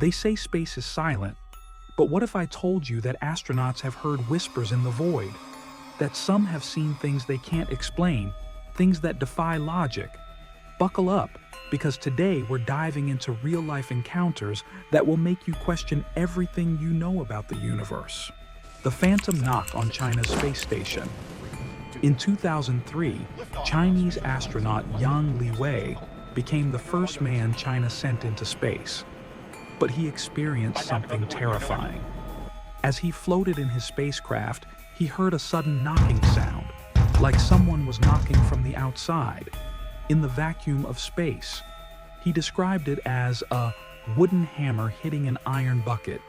They say space is silent, but what if I told you that astronauts have heard whispers in the void? That some have seen things they can't explain, things that defy logic? Buckle up, because today we're diving into real-life encounters that will make you question everything you know about the universe. The phantom knock on China's space station. In 2003, Chinese astronaut Yang Liwei became the first man China sent into space. But he experienced something terrifying. As he floated in his spacecraft, he heard a sudden knocking sound, like someone was knocking from the outside, in the vacuum of space. He described it as a wooden hammer hitting an iron bucket.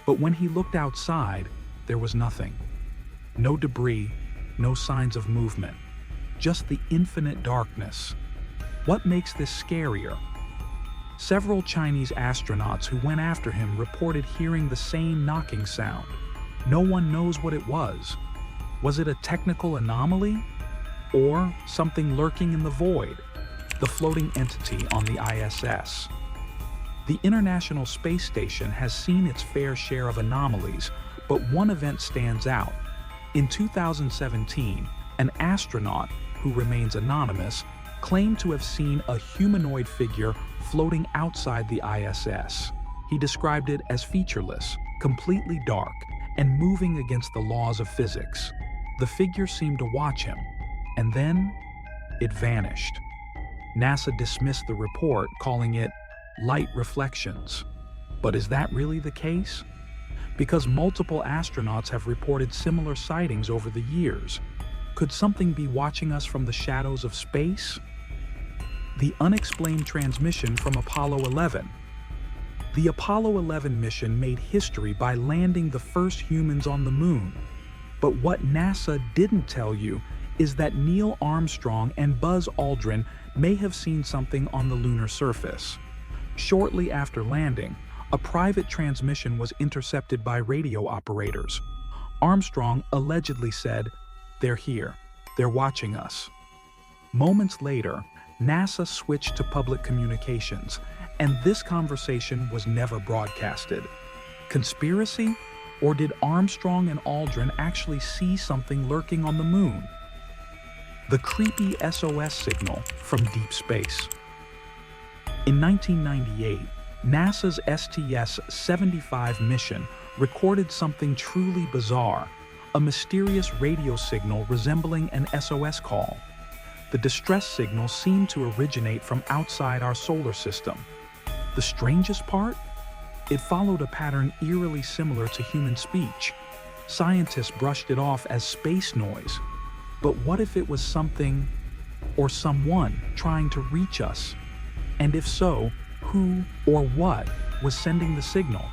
But when he looked outside, there was nothing. No debris, no signs of movement, just the infinite darkness. What makes this scarier? Several Chinese astronauts who went after him reported hearing the same knocking sound. No one knows what it was. Was it a technical anomaly? Or something lurking in the void? The floating entity on the ISS. The International Space Station has seen its fair share of anomalies, but one event stands out. In 2017, an astronaut, who remains anonymous, claimed to have seen a humanoid figure floating outside the ISS. He described it as featureless, completely dark, and moving against the laws of physics. The figure seemed to watch him, and then it vanished. NASA dismissed the report, calling it light reflections. But is that really the case? Because multiple astronauts have reported similar sightings over the years. Could something be watching us from the shadows of space? The unexplained transmission from Apollo 11. The Apollo 11 mission made history by landing the first humans on the moon. But what NASA didn't tell you is that Neil Armstrong and Buzz Aldrin may have seen something on the lunar surface. Shortly after landing, a private transmission was intercepted by radio operators. Armstrong allegedly said, "They're here. They're watching us." Moments later, NASA switched to public communications, and this conversation was never broadcasted. Conspiracy? Or did Armstrong and Aldrin actually see something lurking on the moon? The creepy SOS signal from deep space. In 1998, NASA's STS-75 mission recorded something truly bizarre, a mysterious radio signal resembling an SOS call. The distress signal seemed to originate from outside our solar system. The strangest part? It followed a pattern eerily similar to human speech. Scientists brushed it off as space noise. But what if it was something or someone trying to reach us? And if so, who or what was sending the signal?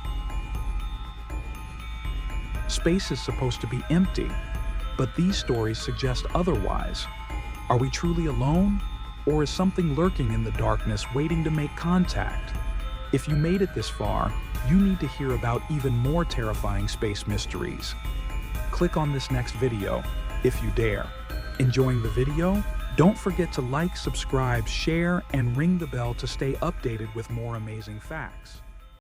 Space is supposed to be empty, but these stories suggest otherwise. Are we truly alone? Or is something lurking in the darkness waiting to make contact? If you made it this far, you need to hear about even more terrifying space mysteries. Click on this next video, if you dare. Enjoying the video? Don't forget to like, subscribe, share, and ring the bell to stay updated with more amazing facts.